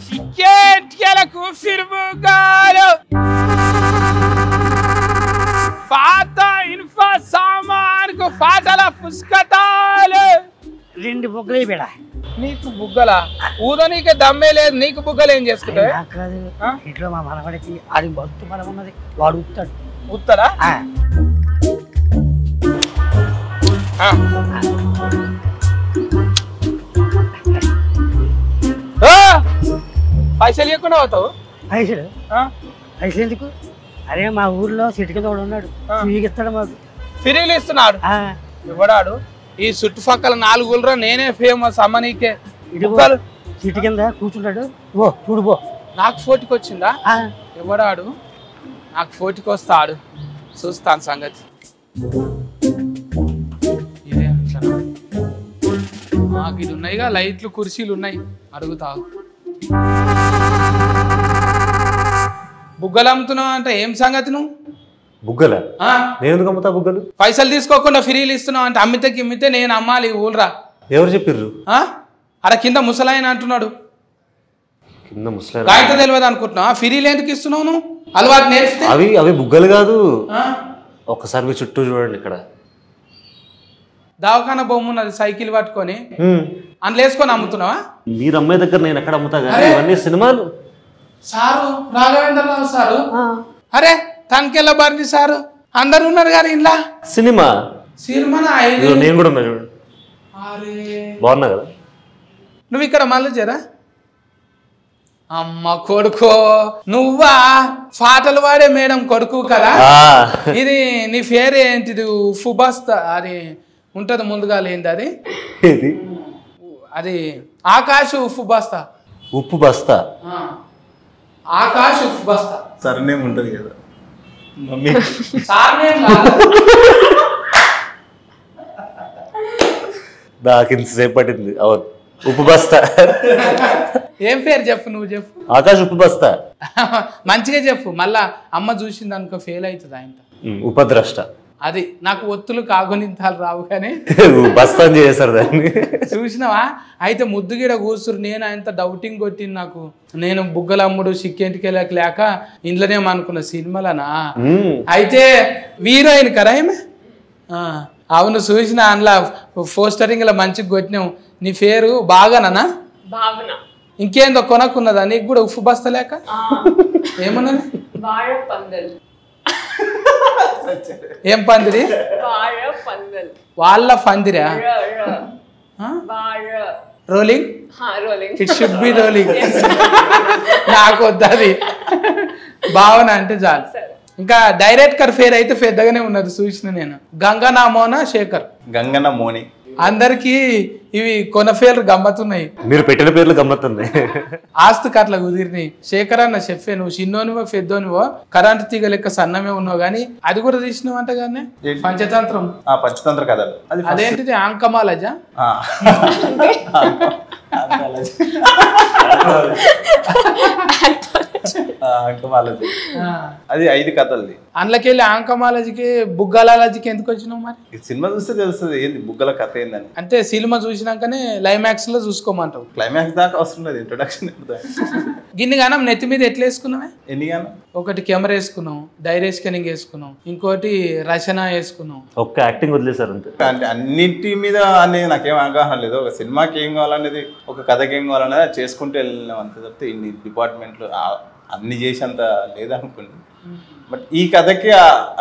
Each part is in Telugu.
చికెట్లకు ఫిర్ముగాలు పాత ఇన్ఫా సామాన్కు పాటల పుస్తకాలు 2 బుగ్గలు బేడా నీకు బుగ్గలా ఊదనీకే దమ్మే లేదు నీకు బుగ్గలు ఏం చేసుకుంటావు ఇంట్లో మా మనవాడికి ఆడి భక్తు బలం ఉన్నది వాడు ఉత్తాడు ఉత్తరా పైసలు ఇవ్వకుండా పోతావు పైసలు ఎందుకు అరే మా ఊర్లో సిటీ కింద వాడు ఉన్నాడు ఇస్తాడు మాకు ఫిరీలు ఇస్తున్నాడు ఇవ్వడాడు ఈ చుట్టుపక్కల 4 ఊళ్ళో నేనే ఫేమస్ అమ్మ నీకే సిటీ కింద కూర్చుంటాడు ఓ చూడు పో నాకు ఫోటోకి వచ్చిందా ఇవ్వడాడు నాకు ఫోటోకి వస్తాడు చూస్తాను సంగతి మాకు ఇది ఉన్నాయిగా లైట్లు కుర్చీలు ఉన్నాయి అడుగుతావు బుగ్గలు అమ్ముతున్నావు అంటే ఏం సంగతి నువ్వు బుగ్గలా నేను ఎందుకు అమ్ముతా బుగ్గలు పైసలు తీసుకోకుండా ఫ్రీలు ఇస్తున్నావు అంటే అమ్మితే నేను అమ్మాలి ఊళ్ళరా ఎవరు చెప్పిర్రు అరే కింద ముసలాయన అంటున్నాడు కింద ముసలాయన రాయిత తెలియదు అనుకుంటున్నావు ఫ్రీలు ఎందుకు ఇస్తున్నావు నువ్వు అలవాటు నేర్పితే అవి బుగ్గలు కాదు ఒక్కసారి మీ చుట్టూ చూడండి ఇక్కడ దవాఖాన బొమ్మ ఉన్నది సైకిల్ పట్టుకొని అందులో వేసుకొని అమ్ముతున్నావా మీరు అమ్మాయి దగ్గర నేను ఎక్కడ అమ్ముతా కానీ ఇవన్నీ సినిమాలు సారు రాఘవేంద్రరావు సారు అరే తనకెళ్ళ బారిని సారు అందరు ఉన్నారు గారు ఇంట్లో సినిమా నేను కూడా ఉన్నా చూడండి బాగున్నా కదా నువ్వు ఇక్కడ మళ్ళీ చేరా అమ్మ కొడుకో నువ్వా పాటలు పాడే మేడం కొడుకు కదా ఇది నీ పేరు ఏంటిది ఫుబస్తా అది ఉంటది ముందుగా లేనిది అది అది ఆకాశ్ ఉప్పు బస్తా ఉప్పు బస్తా ఆకాశ్ ఉప్పు బస్తా సర్నేమ్ ఉంటది కదా మమ్మీ నాకు ఇంతసేపు పట్టింది అవును ఉప్పు బస్తా ఏం పేరు చెప్పు నువ్వు చెప్పు ఆకాశ్ ఉప్పు బస్తా మంచిగా చెప్పు మళ్ళా అమ్మ చూసింది అనుకో ఫెయిల్ అవుతుంది ఆయన ఉపద్రష్ట అది నాకు ఒత్తులు కాగునింతాలు రావు కానీ బస్తా చేశారు దాన్ని చూసినావా అయితే ముద్దుగిడ కూర్చురు నేను ఆయనతో డౌటింగ్ కొట్టింది నాకు నేను బుగ్గలమ్ముడు సిక్కేంటికి లేక ఇంట్లోనే అనుకున్న సినిమాలనా అయితే హీరోయిన్ కదా ఏమే అవును చూసిన అందులో పోస్టరింగ్ లో మంచిగా కొట్టినావు నీ పేరు బాగానా ఇంకేందో కొనక్కున్నదా నీకు కూడా ఉప్పు బస్తా లేక ఏమన్నది ఏం పందిరి వాళ్ళ పందిరా rolling it should be rolling నాకు వద్దు భావన అంటే చాలు ఇంకా డైరెక్టర్ పేరు అయితే పెద్దగానే ఉన్నది చూసిన నేను గంగనా మోనా శేఖర్ గంగన మోని అందరికి ఇవి కొన పేర్లు గమ్మతున్నాయి మీరు పెట్టిన పేర్లు గమ్మతున్నాయి ఆస్తుకు అట్లా కుదిరినాయి శేఖర్ అన్న చెప్పే నువ్వు చిన్నోనివో పెద్దోనివో కరెంట్ తీగ లెక్క సన్నమే ఉన్నావు గానీ అది కూడా తీసినావు అంట కానీ పంచతంత్రం పంచతంత్ర కథలు అదేంటిది ఆంకమాలజా అది 5 కథలది అందులోకెళ్ళి ఆంకమాలజీకి బుగ్గలాలజీకి ఎందుకు వచ్చినావు మరి సినిమా చూస్తే తెలుస్తుంది ఏంది బుగ్గల కథ ఏందని అంటే సినిమా చూసినాకనే క్లైమాక్స్ లో చూసుకోమంటావు క్లైమాక్స్ దాకా అవసరం లేదు ఇంట్రొడక్షన్ గిన్ని గానం నెత్తి మీద ఎట్లా వేసుకున్నావే ఎన్ని గానం ఒకటి కెమెరా వేసుకున్నావు డైరీ స్కానింగ్ వేసుకున్నావు ఇంకోటి రచన వేసుకున్నావు ఒక్క యాక్టింగ్ వదిలేసారు అంటే అన్నింటి మీద అనేది నాకేం అవగాహన లేదు ఒక సినిమాకి ఏం కావాలనేది ఒక కథకి ఏం కావాలనేది చేసుకుంటూ వెళ్ళినాం అంతే తప్పితే ఇన్ని డిపార్ట్మెంట్లు అన్ని చేసేంత లేదనుకోండి బట్ ఈ కథకి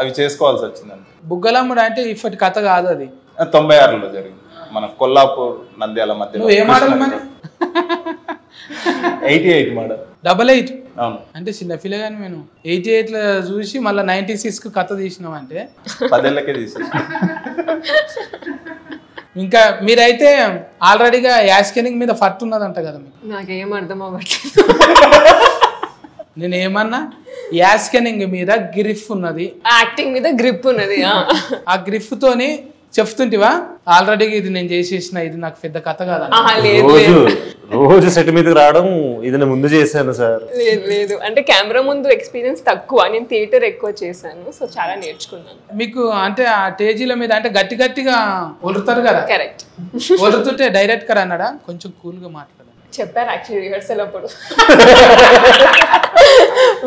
అవి చేసుకోవాల్సి వచ్చింది అంతే బుగ్గలమ్ముడు అంటే ఇప్పటి కథ కాదు అది 96లో జరిగింది మన కొల్లాపూర్ నంద్యాల మధ్య నువ్వు ఏ మోడల్ మరి 88 మోడల్ 88 అవును అంటే చిన్న పిల్ల కానీ నేను 88 లో చూసి మళ్ళీ 96 కు కథ తీసినావు అంటే 10 ఏళ్ళకే తీసేసి ఇంకా మీరైతే ఆల్రెడీగా యాస్కెనింగ్ మీద ఫట్ ఉన్నదంట కదా మీకు నాకేం అర్థం అవ్వట్లేదు నేను ఏమన్నా యాస్కెనింగ్ మీద గ్రిఫ్ ఉన్నది యాక్టింగ్ మీద గ్రిప్ ఉన్నది ఆ గ్రిఫ్ తోని చెప్తుంటివా ఆల్రెడీ ఇది నేను చేసేసిన ఇది నాకు పెద్ద కథ కాదు రోజు సెట్ మీదకి రావడం ఇది నేను ముందు చేశాను సార్ లేదు అంటే కెమెరా ముందు ఎక్స్పీరియన్స్ తక్కువ నేను థియేటర్ ఎక్కువ చేశాను సో చాలా నేర్చుకున్నాను మీకు అంటే ఆ స్టేజీల మీద అంటే గట్టిగా ఒలుతారు కదా కరెక్ట్ ఒలుతుంటే డైరెక్టర్ అన్నాడా కొంచెం కూల్ గా మాట్లాడాలి చెప్పారు యాక్చువల్లీ రిహర్సల్ అప్పుడు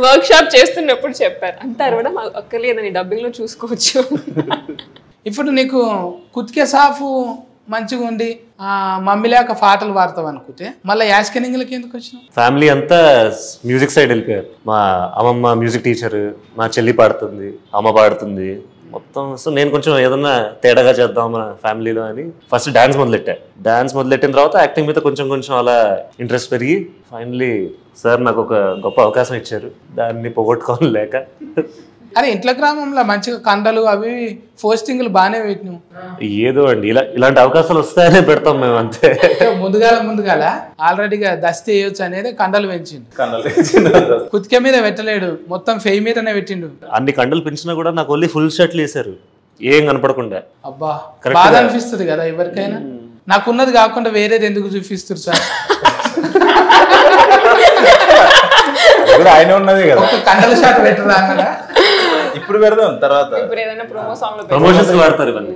వర్క్ షాప్ చేస్తున్నప్పుడు చెప్పారు అంత కూడా మాకు అక్కర్లేదని డబ్బింగ్ లో చూసుకోవచ్చు. ఇప్పుడు నీకు కుతికే సాఫు మంచిగా ఉండి మమ్మీ లేక పాటలు పాడతావు అనుకుంటే మళ్ళీ యాస్కెనింగ్లకి ఎందుకు వచ్చినావు? ఫ్యామిలీ అంతా మ్యూజిక్ సైడ్ వెళ్ళిపోయారు. మా అమ్మమ్మ మ్యూజిక్ టీచర్, మా చెల్లి పాడుతుంది, అమ్మ పాడుతుంది మొత్తం. సో నేను కొంచెం ఏదన్నా తేడాగా చేద్దాం మన ఫ్యామిలీలో అని ఫస్ట్ డాన్స్ మొదలెట్టిన తర్వాత యాక్టింగ్ మీద కొంచెం కొంచెం అలా ఇంట్రెస్ట్ పెరిగి ఫైనలీ సార్ నాకు ఒక గొప్ప అవకాశం ఇచ్చారు, దాన్ని పోగొట్టుకోని లేక. అరే ఇంట్లో గ్రామంలో మంచిగా కండలు అవి పోస్టింగ్లు బాగానే పెట్టినావు. ఏదో అండి ఇలాంటి అవకాశాలు వస్తాయనే పెడతాం మేము అంతే. ముందుగాల ఆల్రెడీగా దస్తి వేయొచ్చు అనేది కండలు పెంచిండు, కుతికే మీద పెట్టలేడు, మొత్తం ఫెయి మీదనే పెట్టిండు. అన్ని కండలు పెంచినా కూడా నాకు ఓన్లీ ఫుల్ షర్ట్లు వేసారు ఏం కనపడకుండా. అబ్బా బాధ అనిపిస్తుంది కదా ఎవరికైనా. నాకున్నది కాకుండా వేరేది ఎందుకు చూపిస్తారు సార్? ఆయన ఉన్నది కదా, కండల షాట్ పెట్టరా అన్నదా? ఇప్పుడు పెడదాం తర్వాత ప్రమోషన్స్ వాడతారు ఇవన్నీ.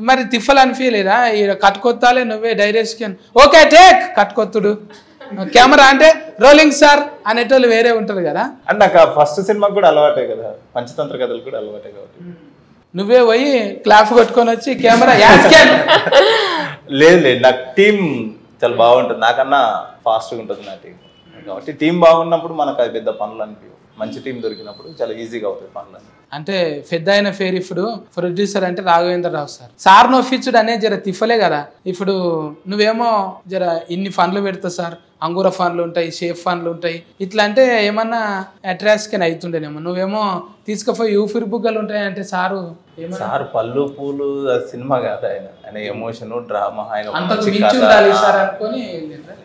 మరి తిఫల్ అనిపించలేదా? కట్టుకొత్తాలే నువ్వే డైరెక్షన్ ఓకే టేక్ కట్టుకొత్తుడు కెమెరా అంటే రోలింగ్ సార్ అనేటోళ్ళు వేరే ఉంటారు కదా. అంటే నాకు ఫస్ట్ సినిమాకి కూడా అలవాటే కదా, పంచతంత్ర కథలు కూడా అలవాటే కాబట్టి నువ్వే పోయి క్లాప్ కొట్టుకొని వచ్చి కెమెరా లేదు నాకు టీం చాలా బాగుంటుంది, నాకన్నా ఫాస్ట్గా ఉంటుంది నా టీం కాబట్టి టీం బాగున్నప్పుడు మనకు అది పెద్ద పనులు అనిపించవు. మంచి టీం దొరికినప్పుడు చాలా ఈజీగా అవుతాయి పనులు. అంటే పెద్ద అయిన పేరు ఇప్పుడు ప్రొడ్యూసర్ అంటే రాఘవేంద్రరావు సార్ నొప్పించుడు అనేది జర తిఫలే కదా. ఇప్పుడు నువ్వేమో జర ఇన్ని ఫండ్లు పెడతావు సార్, అంగూర ఫండ్లు ఉంటాయి, షేఫ్ ఫండ్లు ఉంటాయి, ఇట్లా అంటే ఏమన్నా అట్రాక్షన్ అవుతుండేనేమో. నువ్వేమో తీసుకుపోయి యూఫిర్ బుగ్గలు ఉంటాయి అంటే సారు పళ్ళు పూలు సినిమా కాదు, ఆయన ఎమోషన్ డ్రామా,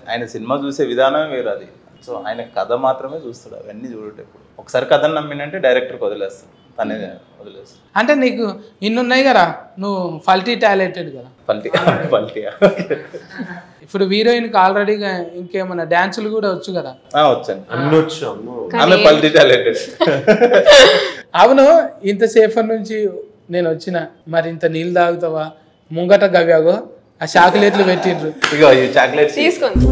ఆయన సినిమా చూసే విధానం వేరు అది. సో ఆయన కథ మాత్రమే చూస్తాడు, అవన్నీ చూడేటప్పుడు ఒకసారి కథను నమ్మినంటే డైరెక్టర్కి వదిలేస్తాడు, తనే వదిలేస్తాడు. అంటే నీకు ఇన్నున్నాయి కదా, నువ్వు ఫల్టీ టాలెంటెడ్ కదా. పల్టీ ఇప్పుడు హీరోయిన్కి ఆల్రెడీగా ఇంకేమన్నా డాన్సులు కూడా వచ్చు కదా? వచ్చాను, అన్ని వచ్చు. ఆమె పల్టీ టాలెంటెడ్. అవును, ఇంతసేపటి నుంచి నేను వచ్చిన మరి ఇంత నీళ్ళు తాగుతావా? ముంగట గవ్యాగో ఆ చాక్లెట్లు పెట్టిండ్రు, ఇగో ఈ చాక్లెట్స్ తీసుకోండి.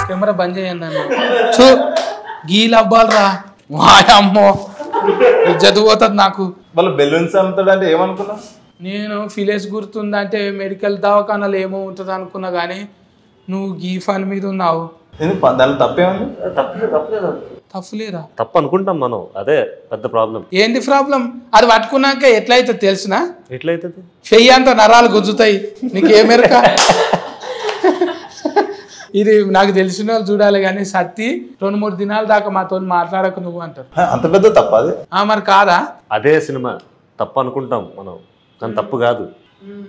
కెమెరా బంద్ చేయండి అన్న. చూ గీలు అవ్వాలరా అమ్మో ఇజ్జత్ పోతుంది నాకు. వాళ్ళు బెలూన్స్ అమ్ముతాడు అంటే ఏమనుకున్నా నేను ఫిలేజ్ గుర్తుందంటే మెడికల్ దవాఖానాలు ఏమో ఉంటుంది అనుకున్నా, కానీ నువ్వు గీ ఫన్ మీద ఉన్నావు. దాని తప్పేముంది? తప్పులేదా? తప్పు అనుకుంటాం మనం, అదే పెద్ద ప్రాబ్లం. ఏంది ప్రాబ్లం? అది పట్టుకున్నాక ఎట్లయితే తెలుసునా? ఎట్లయితుంది? చెయ్యి అంత నరాలు గుజ్జుతాయి, నీకేమెరక? ఇది నాకు తెలిసిన వాళ్ళు చూడాలి, కానీ సత్తి 2-3 దినాల దాకా మాతో మాట్లాడకు నువ్వు అంటారు. అంత పెద్ద తప్ప అది? మరి కాదా? అదే సినిమా తప్పు అనుకుంటాం మనం, కానీ తప్పు కాదు,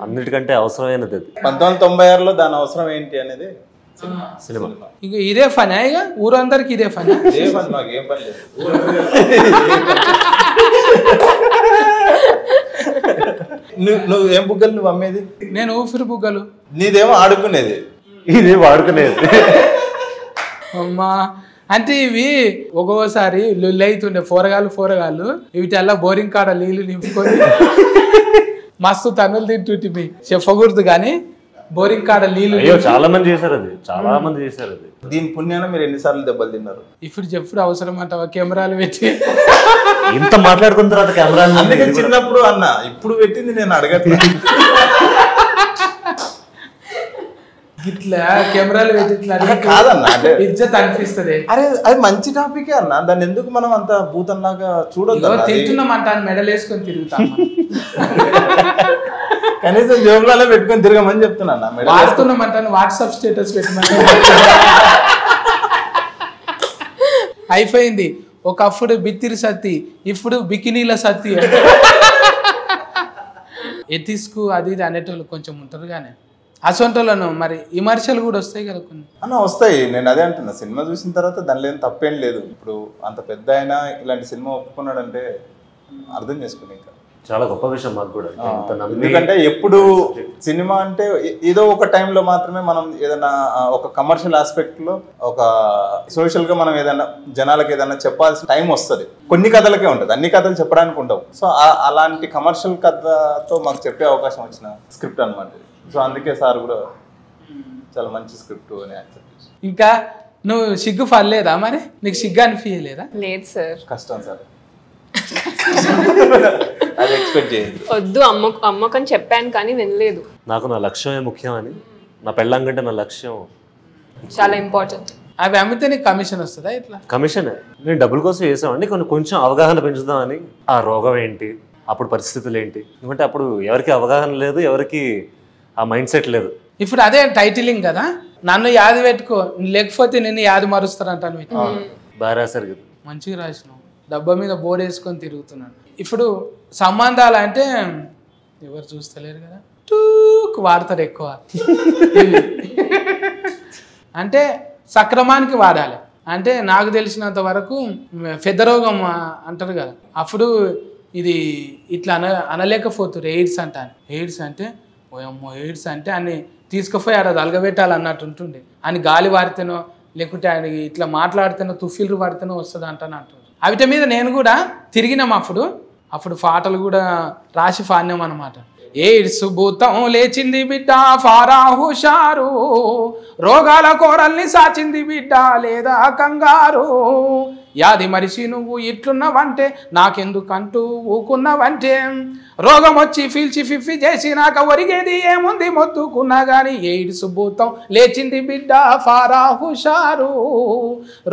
అన్నిటికంటే అవసరమైనది అది. 1996లో దాని అవసరం ఏంటి అనేది సినిమా. ఇక ఇదే ఫనా? ఇక ఊరందరికి ఇదే ఫనా? మాకేం పని లేదు. నువ్వు ఏం బుగ్గలు నువ్వు అమ్మేది? నేను ఊపిరి బుగ్గలు. నీదేమో ఆడుకునేది, ఇది వాడుకునేది. అమ్మా అంటే ఇవి ఒక్కోసారి లొల్లి అవుతుండే పోరగాళ్ళు వీటల్లా బోరింగ్ కాడ నీళ్ళు నింపుకొని మస్తు తన్నులు తింటుంటే చెప్పకూడదు, కానీ బోరింగ్ కాడ నీళ్ళు. చాలా మంది చేశారు అది, చాలా మంది చేశారు అది. దీని పుణ్యాన మీరు ఎన్నిసార్లు దెబ్బలు తిన్నారు? ఇప్పుడు చెప్పుడు అవసరం అంటావా? కెమెరాలు పెట్టి ఇంత మాట్లాడుకున్న తర్వాత కెమెరా అందుకే చిన్నప్పుడు అన్న, ఇప్పుడు పెట్టింది నేను అడగట్లేదు. ఇట్లా కెమెరాలు పెట్టి కాదన్న, ఇజ్జత్ అనిపిస్తుంది. అరే అది మంచి టాపికే అన్న, దాన్ని ఎందుకు మనం అంత భూతంలాగా చూడొద్దు? తింటున్నామంట మెడల్ వేసుకొని తిరుగుతాం, కనీసం జోబులలో పెట్టుకొని తిరగమని చెప్తున్నా. వాడుతున్నామంటాను వాట్సాప్ స్టేటస్ పెట్టమని. అయిపోయింది. ఒకప్పుడు బిత్తిరి సత్తి, ఇప్పుడు బికినీల సత్తి. ఎథిక్స్కు అది ఇది అనేటోళ్ళు కొంచెం ఉంటారు, కానీ అసొంటోళ్ళను మరి విమర్శలు కూడా వస్తాయి కదా కొన్ని అన్న. వస్తాయి, నేను అదే అంటున్నా. సినిమా చూసిన తర్వాత దానిలో ఏం తప్పేం లేదు. ఇప్పుడు అంత పెద్ద అయినా ఇలాంటి సినిమా ఒప్పుకున్నాడంటే అర్థం చేసుకుని ఇంకా చాలా గొప్ప విషయం మాకు కూడా. ఇంత నమ్మి ఎందుకంటే ఎప్పుడు సినిమా అంటే ఏదో ఒక టైంలో మాత్రమే మనం ఏదైనా ఒక కమర్షియల్ ఆస్పెక్ట్ లో ఒక సోషల్ గా మనం ఏదైనా జనాలకు ఏదైనా చెప్పాల్సిన టైం వస్తుంది. కొన్ని కథలకే ఉంటుంది, అన్ని కథలు చెప్పడానికి ఉండవు. సో అలాంటి కమర్షియల్ కథతో మాకు చెప్పే అవకాశం వచ్చిన స్క్రిప్ట్ అనమాట. సో అందుకే సార్ కూడా చాలా మంచి స్క్రిప్ట్ అని యాక్సెప్ట్ చేశారు. ఇంకా నువ్వు సిగ్గు పడలేదా మరి? నీకు సిగ్గు అనిపించలేదా? లేదు సార్. కష్టం సార్, అది ఎక్స్పెక్ట్ చేయండి. వద్దు అమ్మకని చెప్పాను కానీ వినలేదు. నాకు నా లక్ష్యమే ముఖ్యం అని, నా పెళ్ళం కంటే నా లక్ష్యం చాలా ఇంపార్టెంట్. అవి అమ్మితే నీకు కమిషన్ వస్తుందా? ఇట్లా కమిషనే. నేను డబ్బుల కోసం చేసామండి, కొంచెం అవగాహన పెంచుదామని. ఆ రోగం ఏంటి, అప్పుడు పరిస్థితులు ఏంటి, ఎందుకంటే అప్పుడు ఎవరికి అవగాహన లేదు, ఎవరికి ఆ మైండ్ సెట్ లేదు. ఇప్పుడు అదే టైటిలింగ్ కదా, నన్ను యాది పెట్టుకో లేకపోతే నిన్ను యాది మరుస్తారంటాను. బాగా రాశారు కదా, మంచిగా రాసినావు. డబ్బా మీద బోర్డు వేసుకొని తిరుగుతున్నాను. ఇప్పుడు సంబంధాలు అంటే ఎవరు చూస్తలేరు కదా, టూక్ వాడతారు ఎక్కువ. అంటే సక్రమానికి వాడాలి. అంటే నాకు తెలిసినంత వరకు పెద్ద రోగం అంటారు కదా, అప్పుడు ఇది ఇట్లా అనలేకపోతున్నారు. ఎయిడ్స్ అంటాను. ఎయిడ్స్ అంటే ఓయమ్మో, ఎయిడ్స్ అంటే అన్ని తీసుకుపోయి ఆడ అలగబెట్టాలి అన్నట్టు ఉంటుండే. అని గాలి వాడితేనో లేకుంటే ఆయన ఇట్లా మాట్లాడితేనో తుఫిల్లు వాడితేనో వస్తుంది అంటాను అంటుంది. అవిటి మీద నేను కూడా తిరిగినాం. అప్పుడు పాటలు కూడా రాసి పాడినాం అనమాట. ఎయిడ్స్ భూతం లేచింది బిడ్డ ఫారా హుషారు, రోగాల కోరల్ని సాచింది బిడ్డ లేదా కంగారు, యాది మరిసి నువ్వు ఇట్లున్నావంటే నాకెందుకంటూ ఊకున్నావంటే, రోగం వచ్చి ఫీల్చి ఫిఫ్ఫి చేసి నాకు ఒరిగేది ఏముంది మొత్తుకున్నా గాని, ఎయిడ్స్ భూతం లేచింది బిడ్డ ఫారా హుషారు,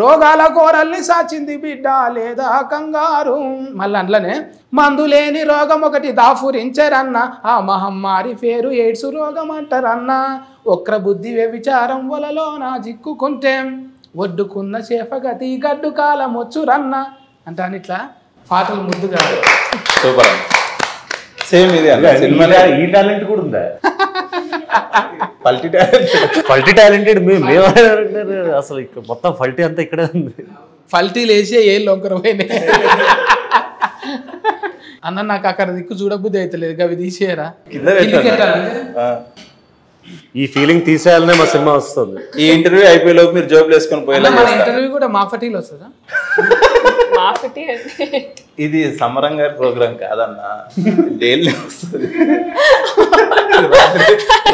రోగాల కోరల్ని సాచింది బిడ్డ లేదా కంగారు. మళ్ళీ అందులోనే మందులేని రోగం ఒకటి దాఫురించరన్న, ఆ మహమ్మారి పేరు ఎయిడ్స్ రోగం అంటారన్న, ఒక్ర బుద్ధి వ్యభిచారం వలలో నా జిక్కుకుంటే, ఒడ్డుకున్న చేపగతి గడ్డు కాలం వచ్చురన్న అంటాను. ఇట్లా పాటలు ముద్దుగా. సూపర్. సేమ్ ఇది ఈ టాలెంట్ కూడా ఉందా? ఫల్టీ టాలెంటెడ్ అసలు మొత్తం ఫల్టీ అంతా ఇక్కడే ఉంది. ఫల్టీలు వేసి ఏ లొంకర పోయినాయి అన్న. నాకు అక్కడ దిక్కు చూడబుద్ధి అవుతలేదు, అవి తీసేయరా. ఈ ఫీలింగ్ తీసేయాలనే మా సినిమా వస్తుంది. ఈ ఇంటర్వ్యూ అయిపోయేలోపు మీరు జాబ్ వేసుకొని పోయేలా. మన ఇంటర్వ్యూ కూడా మాఫటీలు వస్తుందా? మాఫటీ అంటే ఇది సమరం గారి ప్రోగ్రామ్ కాదన్నా, డైలీ వస్తుంది.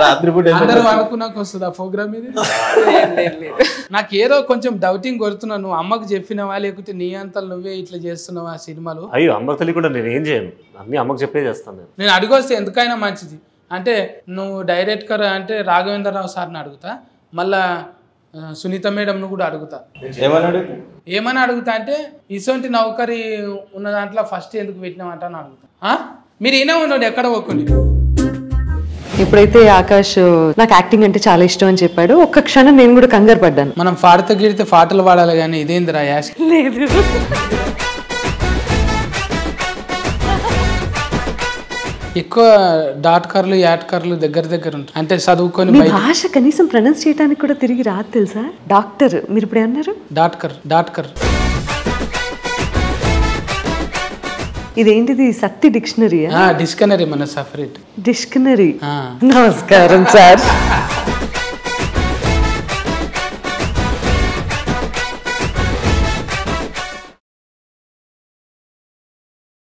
రాత్రిపూట అందరూ అనుకున్నాక వస్తుంది ఆ ప్రోగ్రామ్. ఇది నాకు ఏదో కొంచెం డౌటింగ్ కొడుతున్నా. నువ్వు అమ్మకు చెప్పినవా లేకపోతే నీ అంతలు నువ్వే ఇట్లా చేస్తున్నావా సినిమాలు? అయ్యో, అమ్మకు తెలియకుండా నేను ఏం చేయను, అన్ని అమ్మకు చెప్పే చేస్తాను. నేను అడిగొస్తే ఎందుకైనా మంచిది. అంటే నువ్వు డైరెక్టర్ అంటే రాఘవేంద్రరావు సార్ని అడుగుతా, మళ్ళా సునీత మేడంను కూడా అడుగుతా. ఏమని అడుగుతా అంటే ఇసొంటి నౌకరీ ఉన్న దాంట్లో ఫస్ట్ ఎందుకు పెట్టినామంట అని అడుగుతా. మీరు ఈయన ఉన్నాడు ఎక్కడ ఒక్కని. ఎప్పుడైతే ఆకాష్ నాకు యాక్టింగ్ అంటే చాలా ఇష్టం అని చెప్పాడు, ఒక్క క్షణం నేను కూడా కంగారు పడ్డాను. మనం పాడితే గిడితే పాటలు పాడాలి కానీ ఇదేందిరా యాష్. లేదు, ఎక్కువ డాట్కర్లు యాట్కర్లు దగ్గర ఉంటాయి. అంటే చదువుకొని భాష కనీసం ప్రొనౌన్స్ చేయడానికి కూడా తిరిగి రాదు తెలుసా. డాక్టర్ మీరు ఇప్పుడు ఏమన్నారు? డాట్కర్. ఇదేంటిది? సత్తి డిక్షనరీ? డిక్షనరీ మన సపరేట్ డిక్షనరీ. నమస్కారం సార్.